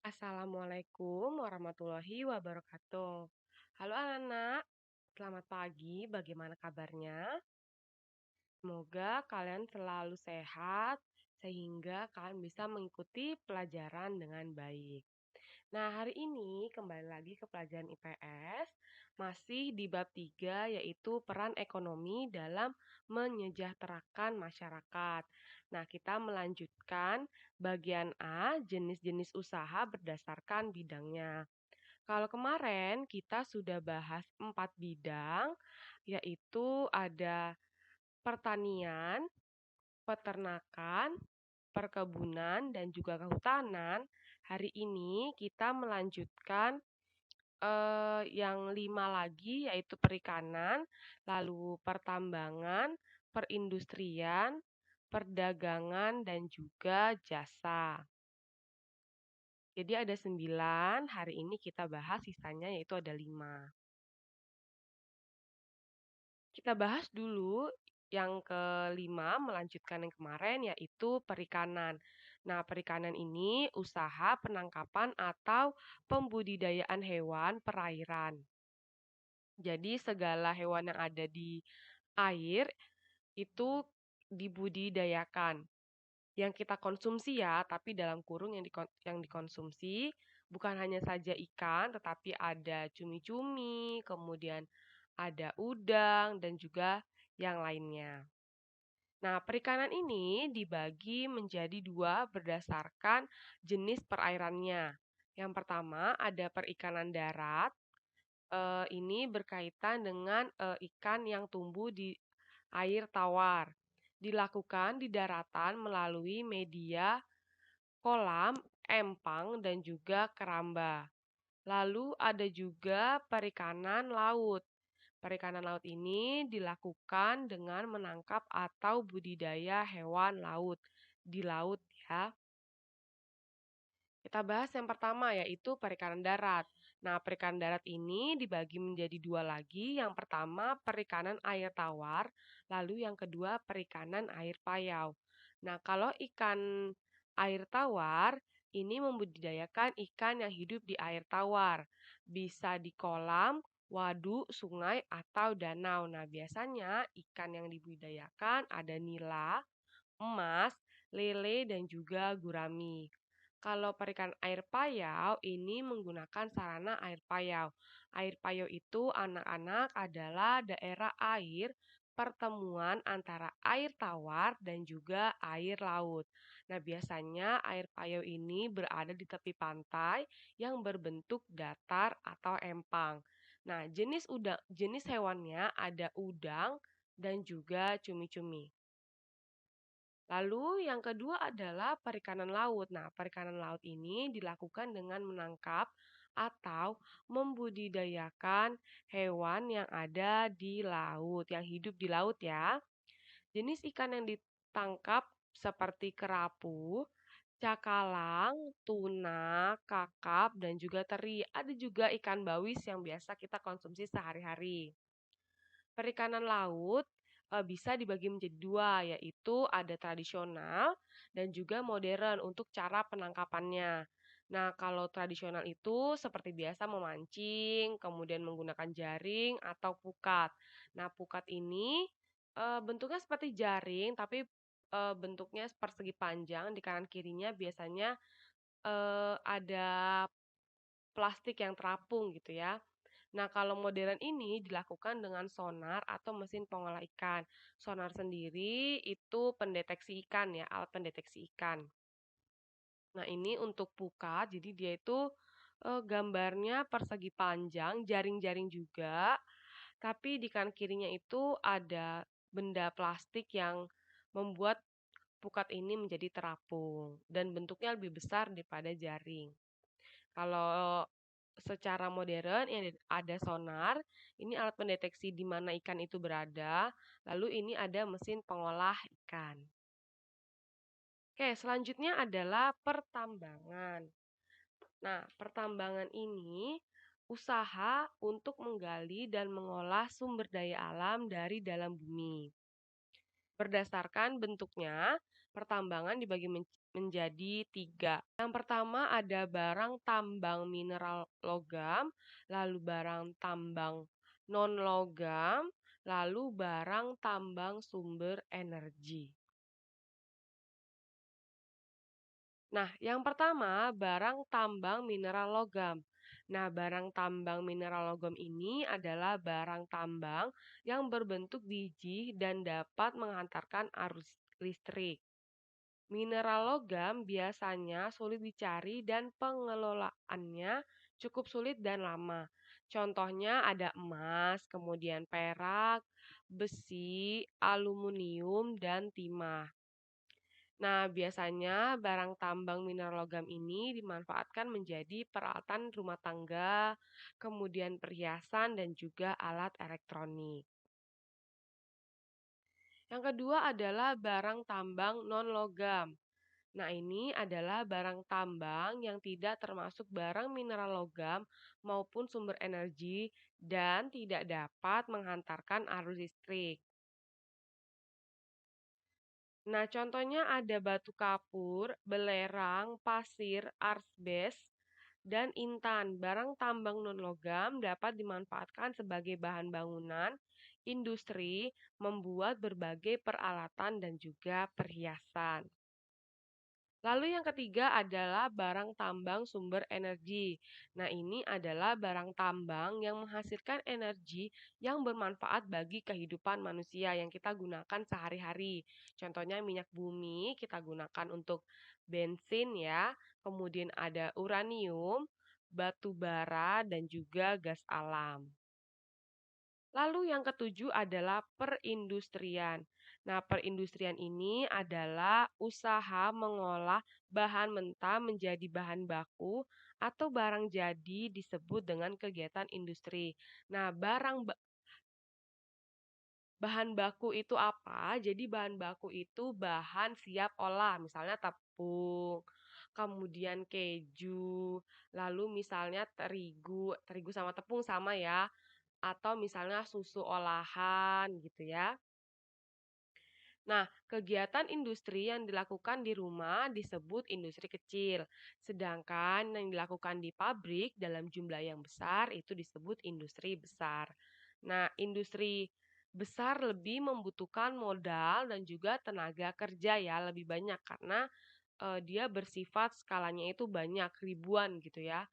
Assalamualaikum warahmatullahi wabarakatuh. Halo anak-anak, selamat pagi. Bagaimana kabarnya? Semoga kalian selalu sehat sehingga kalian bisa mengikuti pelajaran dengan baik. Nah, hari ini kembali lagi ke pelajaran IPS, masih di bab 3 yaitu peran ekonomi dalam menyejahterakan masyarakat. Nah, kita melanjutkan bagian A, jenis-jenis usaha berdasarkan bidangnya. Kalau kemarin kita sudah bahas 4 bidang, yaitu ada pertanian, peternakan, perkebunan, dan juga kehutanan. Hari ini kita melanjutkan yang 5 lagi yaitu perikanan, lalu pertambangan, perindustrian, perdagangan, dan juga jasa. Jadi ada 9, hari ini kita bahas sisanya yaitu ada 5. Kita bahas dulu yang kelima, melanjutkan yang kemarin, yaitu perikanan. Nah, perikanan ini usaha penangkapan atau pembudidayaan hewan perairan. Jadi, segala hewan yang ada di air itu dibudidayakan. Yang kita konsumsi ya, tapi dalam kurung yang dikonsumsi bukan hanya saja ikan, tetapi ada cumi-cumi, kemudian ada udang, dan juga yang lainnya. Nah, perikanan ini dibagi menjadi dua berdasarkan jenis perairannya. Yang pertama ada perikanan darat. Ini berkaitan dengan ikan yang tumbuh di air tawar. Dilakukan di daratan melalui media kolam, empang, dan juga keramba. Lalu ada juga perikanan laut. Perikanan laut ini dilakukan dengan menangkap atau budidaya hewan laut di laut ya. Kita bahas yang pertama yaitu perikanan darat. Nah, perikanan darat ini dibagi menjadi dua lagi. Yang pertama perikanan air tawar, lalu yang kedua perikanan air payau. Nah, kalau ikan air tawar ini membudidayakan ikan yang hidup di air tawar. Bisa di kolam, waduk, sungai, atau danau. Nah, biasanya ikan yang dibudidayakan ada nila, emas, lele, dan juga gurami. Kalau perikanan air payau ini menggunakan sarana air payau. Air payau itu anak-anak adalah daerah air pertemuan antara air tawar dan juga air laut. Nah, biasanya air payau ini berada di tepi pantai yang berbentuk datar atau empang. Nah, jenis hewannya ada udang dan juga cumi-cumi. Lalu yang kedua adalah perikanan laut. Nah, perikanan laut ini dilakukan dengan menangkap atau membudidayakan hewan yang ada di laut, yang hidup di laut ya. Jenis ikan yang ditangkap seperti kerapu, cakalang, tuna, kakap, dan juga teri. Ada juga ikan bawis yang biasa kita konsumsi sehari-hari. Perikanan laut bisa dibagi menjadi dua, yaitu ada tradisional dan juga modern untuk cara penangkapannya. Nah, kalau tradisional itu seperti biasa memancing, kemudian menggunakan jaring atau pukat. Nah, pukat ini bentuknya seperti jaring, tapi bentuknya persegi panjang. Di kanan kirinya biasanya ada plastik yang terapung gitu ya. Nah, kalau modern ini dilakukan dengan sonar atau mesin pengolah ikan. Sonar sendiri itu pendeteksi ikan ya, alat pendeteksi ikan. Nah, ini untuk pukat, jadi dia itu gambarnya persegi panjang, jaring-jaring juga, tapi di kanan kirinya itu ada benda plastik yang membuat pukat ini menjadi terapung dan bentuknya lebih besar daripada jaring. Kalau secara modern ini ada sonar, ini alat pendeteksi di mana ikan itu berada, lalu ini ada mesin pengolah ikan. Oke, selanjutnya adalah pertambangan. Nah, pertambangan ini usaha untuk menggali dan mengolah sumber daya alam dari dalam bumi. Berdasarkan bentuknya, pertambangan dibagi menjadi 3. Yang pertama ada barang tambang mineral logam, lalu barang tambang non-logam, lalu barang tambang sumber energi. Nah, yang pertama, barang tambang mineral logam. Nah, barang tambang mineral logam ini adalah barang tambang yang berbentuk biji dan dapat menghantarkan arus listrik. Mineral logam biasanya sulit dicari dan pengelolaannya cukup sulit dan lama. Contohnya ada emas, kemudian perak, besi, aluminium, dan timah. Nah, biasanya barang tambang mineral logam ini dimanfaatkan menjadi peralatan rumah tangga, kemudian perhiasan, dan juga alat elektronik. Yang kedua adalah barang tambang non-logam. Nah, ini adalah barang tambang yang tidak termasuk barang mineral logam maupun sumber energi dan tidak dapat menghantarkan arus listrik. Nah, contohnya ada batu kapur, belerang, pasir, arsbes, dan intan. Barang tambang non-logam dapat dimanfaatkan sebagai bahan bangunan, industri, membuat berbagai peralatan dan juga perhiasan. Lalu yang ketiga adalah barang tambang sumber energi. Nah, ini adalah barang tambang yang menghasilkan energi yang bermanfaat bagi kehidupan manusia yang kita gunakan sehari-hari. Contohnya minyak bumi kita gunakan untuk bensin ya, kemudian ada uranium, batu bara, dan juga gas alam. Lalu yang ketujuh adalah perindustrian. Nah, perindustrian ini adalah usaha mengolah bahan mentah menjadi bahan baku atau barang jadi disebut dengan kegiatan industri. Nah, bahan baku itu apa? Jadi bahan baku itu bahan siap olah, misalnya tepung, kemudian keju, lalu misalnya terigu, terigu sama tepung sama ya, atau misalnya susu olahan gitu ya. Nah, kegiatan industri yang dilakukan di rumah disebut industri kecil, sedangkan yang dilakukan di pabrik dalam jumlah yang besar itu disebut industri besar. Nah, industri besar lebih membutuhkan modal dan juga tenaga kerja ya lebih banyak karena dia bersifat skalanya itu banyak ribuan gitu ya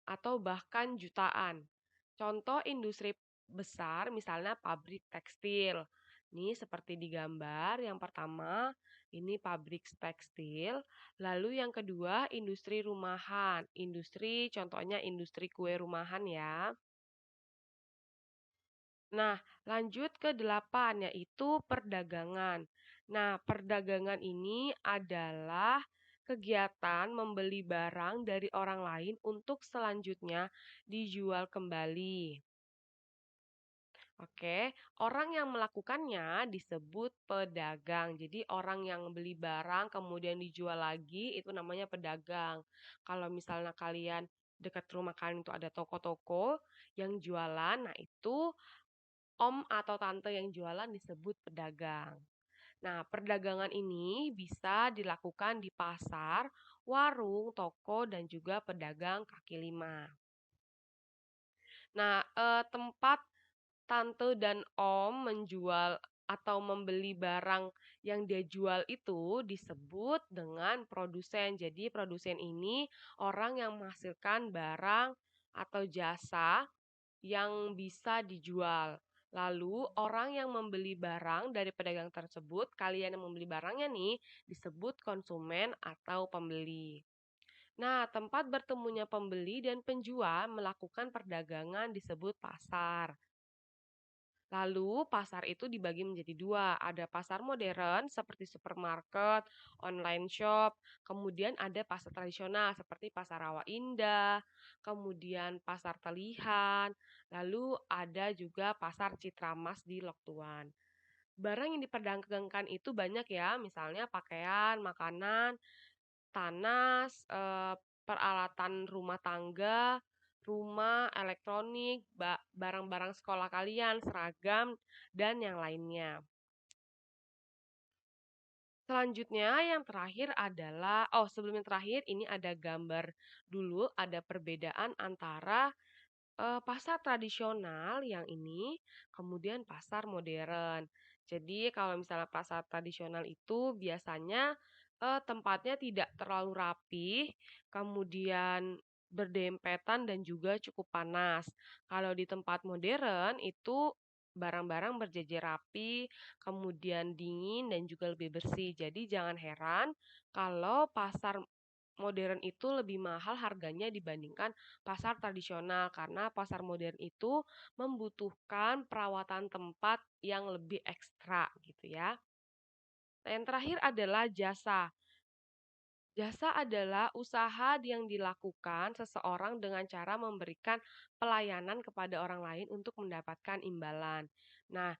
atau bahkan jutaan. Contoh industri besar misalnya pabrik tekstil. Ini seperti di gambar, yang pertama ini pabrik tekstil, lalu yang kedua industri rumahan. Industri contohnya industri kue rumahan ya. Nah, lanjut ke 8 yaitu perdagangan. Nah, perdagangan ini adalah kegiatan membeli barang dari orang lain untuk selanjutnya dijual kembali. Oke, orang yang melakukannya disebut pedagang. Jadi orang yang beli barang kemudian dijual lagi itu namanya pedagang. Kalau misalnya kalian dekat rumah kalian itu ada toko-toko yang jualan, nah itu om atau tante yang jualan disebut pedagang. Nah, perdagangan ini bisa dilakukan di pasar, warung, toko, dan juga pedagang kaki lima. Nah, tempat tante dan om menjual atau membeli barang yang dia jual itu disebut dengan produsen. Jadi produsen ini orang yang menghasilkan barang atau jasa yang bisa dijual. Lalu orang yang membeli barang dari pedagang tersebut, kalian yang membeli barangnya nih disebut konsumen atau pembeli. Nah, tempat bertemunya pembeli dan penjual melakukan perdagangan disebut pasar. Lalu pasar itu dibagi menjadi dua, ada pasar modern seperti supermarket, online shop, kemudian ada pasar tradisional seperti pasar Rawa Indah, kemudian pasar Telihan, lalu ada juga pasar Citra Mas di Lok Tuan. Barang yang diperdagangkan itu banyak ya, misalnya pakaian, makanan, tanas, peralatan rumah tangga, rumah, elektronik, barang-barang sekolah kalian, seragam, dan yang lainnya. Selanjutnya yang terakhir adalah sebelum yang terakhir ini ada gambar dulu, ada perbedaan antara pasar tradisional yang ini, kemudian pasar modern. Jadi kalau misalnya pasar tradisional itu biasanya, tempatnya tidak terlalu rapih, kemudian berdempetan dan juga cukup panas. Kalau di tempat modern itu barang-barang berjejer rapi, kemudian dingin dan juga lebih bersih. Jadi jangan heran kalau pasar modern itu lebih mahal harganya dibandingkan pasar tradisional karena pasar modern itu membutuhkan perawatan tempat yang lebih ekstra gitu ya. Nah, yang terakhir adalah jasa. Jasa adalah usaha yang dilakukan seseorang dengan cara memberikan pelayanan kepada orang lain untuk mendapatkan imbalan. Nah,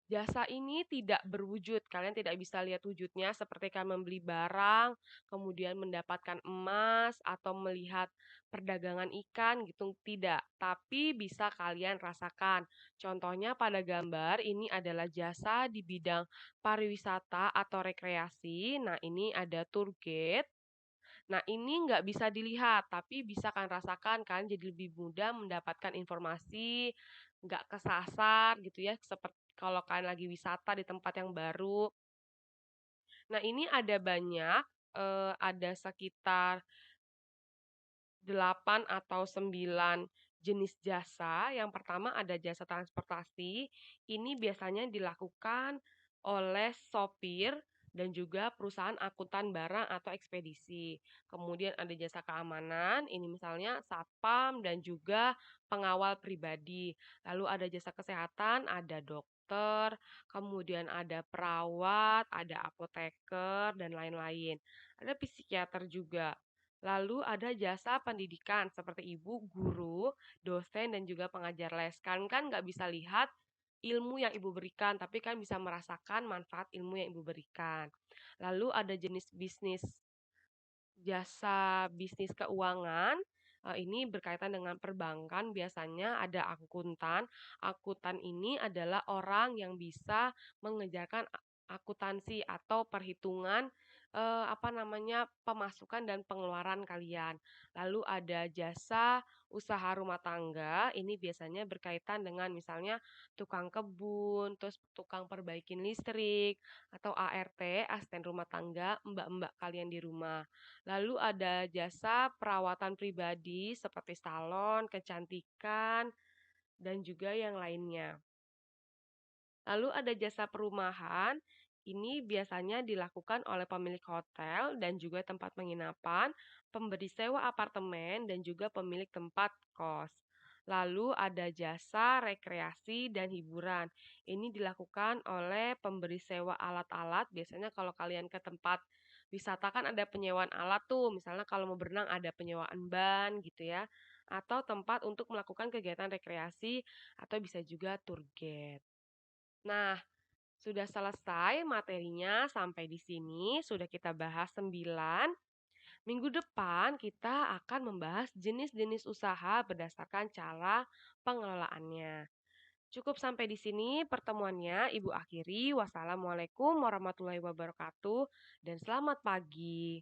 jasa ini tidak berwujud, kalian tidak bisa lihat wujudnya seperti kalian membeli barang, kemudian mendapatkan emas atau melihat perdagangan ikan gitu, tidak. Tapi bisa kalian rasakan. Contohnya pada gambar ini adalah jasa di bidang pariwisata atau rekreasi. Nah, ini ada tour guide. Nah, ini nggak bisa dilihat, tapi bisa kalian rasakan kan, jadi lebih mudah mendapatkan informasi, nggak kesasar gitu ya, seperti kalau kalian lagi wisata di tempat yang baru. Nah, ini ada banyak, ada sekitar 8 atau 9 jenis jasa. Yang pertama ada jasa transportasi. Ini biasanya dilakukan oleh sopir dan juga perusahaan angkutan barang atau ekspedisi. Kemudian ada jasa keamanan, ini misalnya satpam dan juga pengawal pribadi. Lalu ada jasa kesehatan, ada dokter, kemudian ada perawat, ada apoteker dan lain-lain. Ada psikiater juga. Lalu ada jasa pendidikan seperti ibu, guru, dosen, dan juga pengajar les. Kan nggak bisa lihat ilmu yang ibu berikan, tapi kan bisa merasakan manfaat ilmu yang ibu berikan. Lalu ada jenis bisnis, jasa bisnis keuangan. Ini berkaitan dengan perbankan, biasanya ada akuntan. Akuntan ini adalah orang yang bisa mengerjakan akuntansi atau perhitungan pemasukan dan pengeluaran kalian. Lalu ada jasa usaha rumah tangga, ini biasanya berkaitan dengan misalnya tukang kebun, terus tukang perbaikin listrik, atau ART, asisten rumah tangga, mbak-mbak kalian di rumah. Lalu ada jasa perawatan pribadi seperti salon, kecantikan, dan juga yang lainnya. Lalu ada jasa perumahan, ini biasanya dilakukan oleh pemilik hotel dan juga tempat penginapan, pemberi sewa apartemen, dan juga pemilik tempat kos. Lalu ada jasa rekreasi dan hiburan. Ini dilakukan oleh pemberi sewa alat-alat. Biasanya kalau kalian ke tempat wisata kan ada penyewaan alat tuh. Misalnya kalau mau berenang ada penyewaan ban gitu ya. Atau tempat untuk melakukan kegiatan rekreasi atau bisa juga tour guide. Nah, sudah selesai materinya sampai di sini, sudah kita bahas 9. Minggu depan kita akan membahas jenis-jenis usaha berdasarkan cara pengelolaannya. Cukup sampai di sini pertemuannya, Ibu akhiri. Wassalamualaikum warahmatullahi wabarakatuh dan selamat pagi.